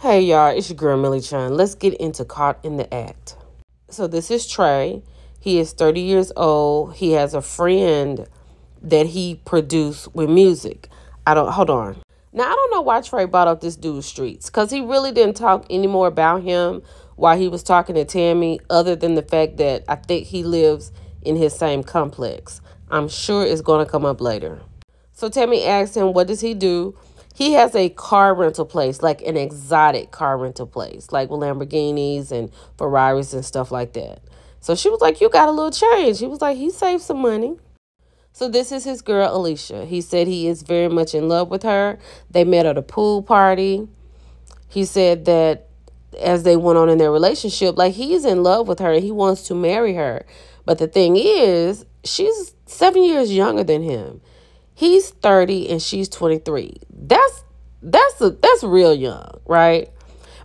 Hey y'all, it's your girl Millie Chan. Let's get into Caught in the Act. So this is Trey. He is 30 years old. He has a friend that he produced with music. Hold on. Now I don't know why Trey brought up this dude's streets, because he really didn't talk any more about him while he was talking to Tammy, other than the fact that I think he lives in his same complex. I'm sure it's going to come up later. So Tammy asked him, what does he do? He has a car rental place, like an exotic car rental place, like with Lamborghinis and Ferraris and stuff like that. So she was like, you got a little change. He was like, he saved some money. So this is his girl, Alicia. He said he is very much in love with her. They met at a pool party. He said that as they went on in their relationship, like, he's in love with her and he wants to marry her. But the thing is, she's 7 years younger than him. He's 30 and she's 23. That's real young, right?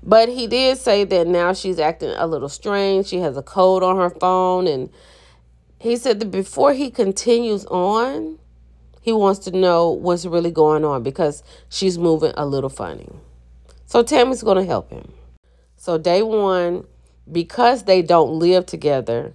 But he did say that now she's acting a little strange. She has a code on her phone, and he said that before he continues on, he wants to know what's really going on because she's moving a little funny. So Tammy's going to help him. So day one, because they don't live together,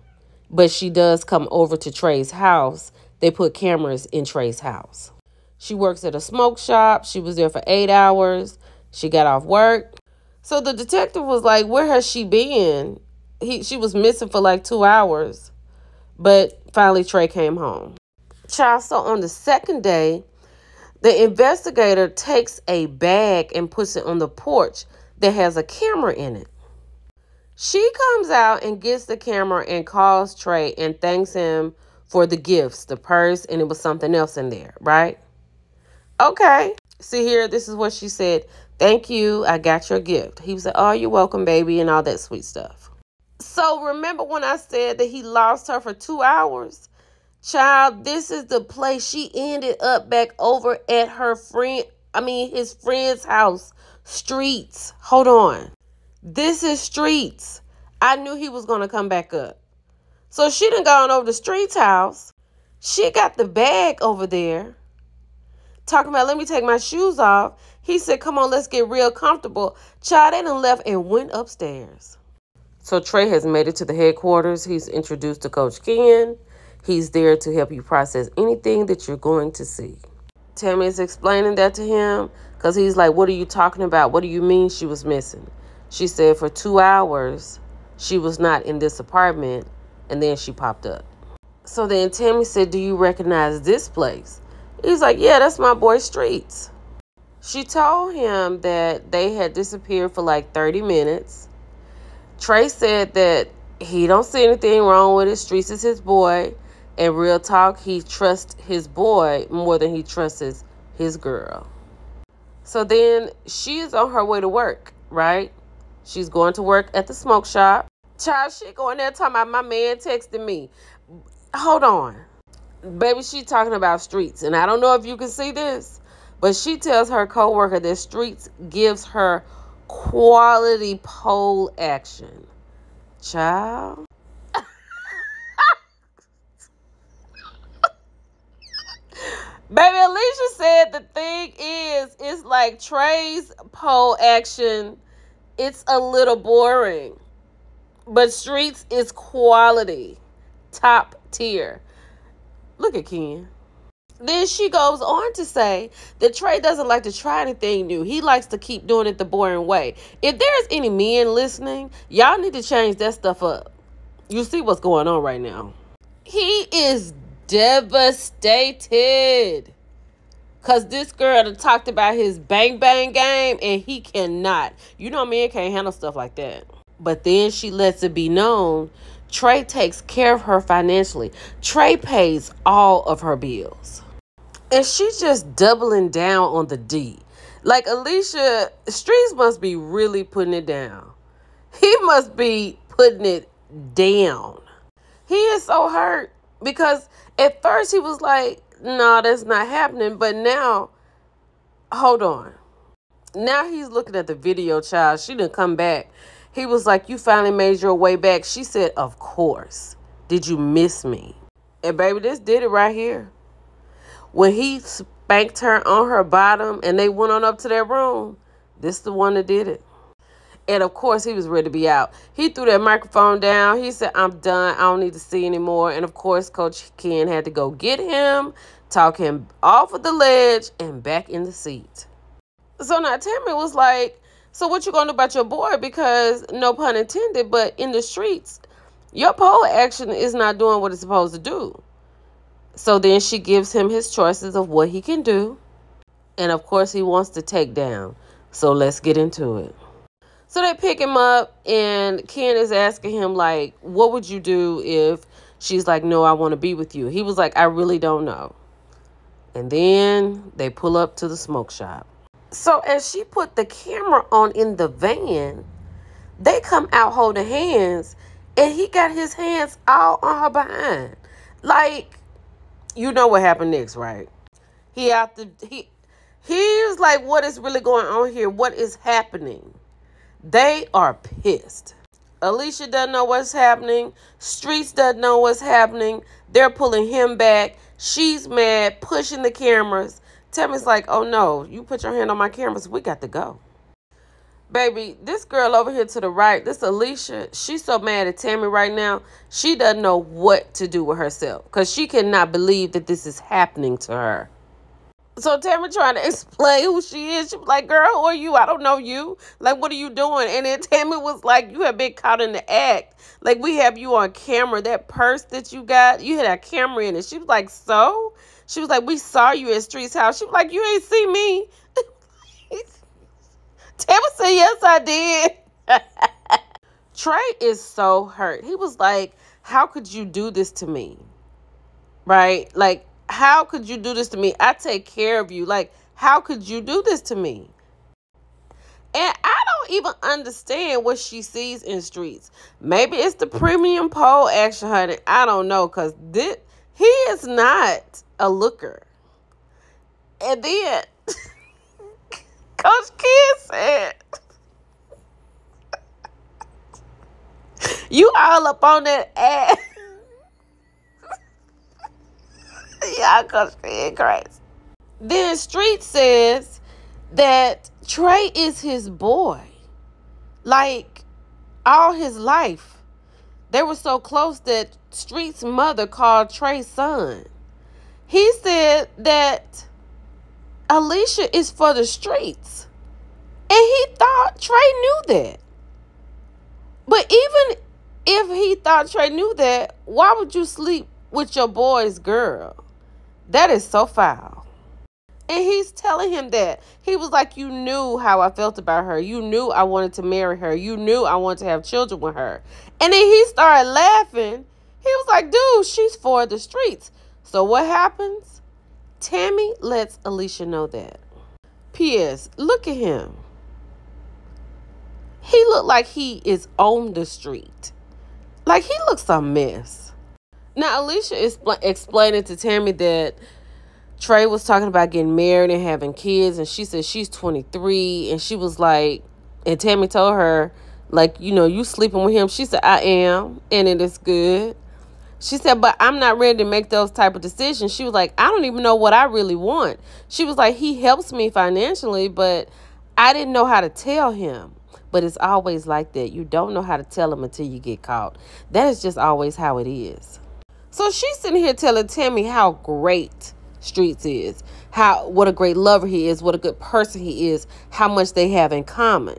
but she does come over to Trey's house, they put cameras in Trey's house. She works at a smoke shop. She was there for 8 hours. She got off work. So the detective was like, where has she been? She was missing for like 2 hours. But finally, Trey came home. Child, so on the second day, the investigator takes a bag and puts it on the porch that has a camera in it. She comes out and gets the camera and calls Trey and thanks him for the gifts, the purse, and it was something else in there, right? Okay. See here, this is what she said. Thank you, I got your gift. He was like, oh, you're welcome, baby, and all that sweet stuff. So remember when I said that he lost her for 2 hours? Child, this is the place she ended up back over at his friend's house. Streets. Hold on. This is Streets. I knew he was going to come back up. So she done gone over to Streets' house. She got the bag over there. Talking about, let me take my shoes off. He said, come on, let's get real comfortable. Child, they done left and went upstairs. So Trey has made it to the headquarters. He's introduced to Coach Ken. He's there to help you process anything that you're going to see. Tammy is explaining that to him because he's like, what are you talking about? What do you mean she was missing? She said for 2 hours, she was not in this apartment, and then she popped up. So then Tammy said, do you recognize this place? He's like, yeah, that's my boy Streets. She told him that they had disappeared for like 30 minutes. Trey said that he don't see anything wrong with it. Streets is his boy. And real talk, he trusts his boy more than he trusts his girl. So then she is on her way to work, right? She's going to work at the smoke shop. Child, she going there talking about my man texting me. Hold on. Baby, she talking about Streets. And I don't know if you can see this, but she tells her coworker that Streets gives her quality pole action. Child. Baby, Alicia said the thing is, it's like Trey's pole action, it's a little boring. But Streets is quality. Top tier. Look at Ken. Then she goes on to say that Trey doesn't like to try anything new. He likes to keep doing it the boring way. If there's any men listening, y'all need to change that stuff up. You see what's going on right now. He is devastated because this girl done talked about his bang bang game and he cannot. You know, men can't handle stuff like that. But then she lets it be known Trey takes care of her financially. Trey pays all of her bills. And she's just doubling down on the D. Like, Alicia, Streets must be really putting it down. He must be putting it down. He is so hurt because at first he was like, no, that's not happening. But now, hold on. Now he's looking at the video, child. She didn't come back. He was like, you finally made your way back. She said, of course. Did you miss me? And baby, this did it right here. When he spanked her on her bottom and they went on up to their room, this is the one that did it. And of course, he was ready to be out. He threw that microphone down. He said, I'm done. I don't need to see anymore. And of course, Coach Ken had to go get him, talk him off of the ledge, and back in the seat. So now Tammy was like, so what you going to do about your boy? Because, no pun intended, but in the streets, your pole action is not doing what it's supposed to do. So then she gives him his choices of what he can do. And of course, he wants to take down. So let's get into it. So they pick him up, and Ken is asking him, like, what would you do if she's like, no, I want to be with you? He was like, I really don't know. And then they pull up to the smoke shop. So as she put the camera on in the van, they come out holding hands, and he got his hands all on her behind. Like, you know what happened next, right? He's like, what is really going on here? What is happening? They are pissed. Alicia doesn't know what's happening. Streets doesn't know what's happening. They're pulling him back. She's mad, pushing the cameras. Tammy's like, oh no, you put your hand on my cameras. We got to go. Baby, this girl over here to the right, this Alicia, she's so mad at Tammy right now. She doesn't know what to do with herself because she cannot believe that this is happening to her. So Tammy trying to explain who she is. She was like, girl, who are you? I don't know you. Like, what are you doing? And then Tammy was like, you have been caught in the act. Like, we have you on camera. That purse that you got, you had a camera in it. She was like, so? She was like, we saw you at Street's house. She was like, you ain't see me. Tammy said, yes, I did. Trey is so hurt. He was like, how could you do this to me? Right? Like, how could you do this to me? I take care of you. Like, how could you do this to me? And I don't even understand what she sees in Streets. Maybe it's the premium pole action, honey. I don't know, because he is not a looker. And then Coach Ken said, you all up on that ass. Y'all Coach Ken crazy. Then Street says that Trey is his boy. Like, all his life. They were so close that Street's mother called Trey son. He said that Alicia is for the streets. And he thought Trey knew that. But even if he thought Trey knew that, why would you sleep with your boy's girl? That is so foul. And he's telling him that. He was like, you knew how I felt about her. You knew I wanted to marry her. You knew I wanted to have children with her. And then he started laughing. He was like, dude, she's for the streets. So what happens? Tammy lets Alicia know that. P.S. Look at him. He looked like he is on the street. Like, he looks a mess. Now, Alicia is explaining to Tammy that Trey was talking about getting married and having kids, and she said she's 23, and she was like, and Tammy told her, like, you know, you sleeping with him. She said, I am, and it is good. She said, but I'm not ready to make those type of decisions. She was like, I don't even know what I really want. She was like, he helps me financially, but I didn't know how to tell him. But it's always like that. You don't know how to tell him until you get caught. That is just always how it is. So she's sitting here telling Tammy how great Streets is, what a great lover he is, what a good person he is, how much they have in common.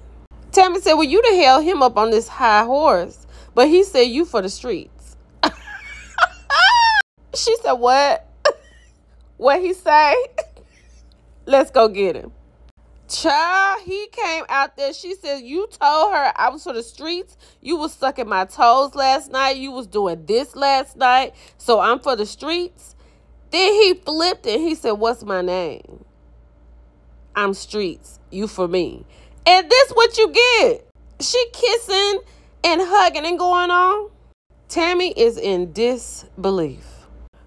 Tammy said, well, you done held him up on this high horse, but he said you for the streets. She said, what? What he say? Let's go get him. Child, he came out there. She said, you told her I was for the streets. You was sucking my toes last night. You was doing this last night. So I'm for the streets. Then he flipped it. He said, what's my name? I'm Streets. You for me. And this what you get. She kissing and hugging and going on. Tammy is in disbelief.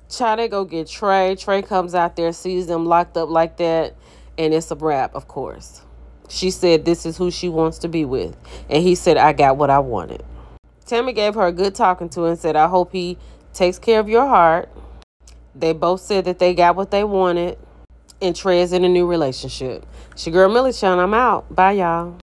Child, they go get Trey. Trey comes out there, sees them locked up like that. And it's a wrap, of course. She said this is who she wants to be with. And he said, I got what I wanted. Tammy gave her a good talking to and said, I hope he takes care of your heart. They both said that they got what they wanted. And Trey is in a new relationship. It's your girl, Millie Chan. I'm out. Bye, y'all.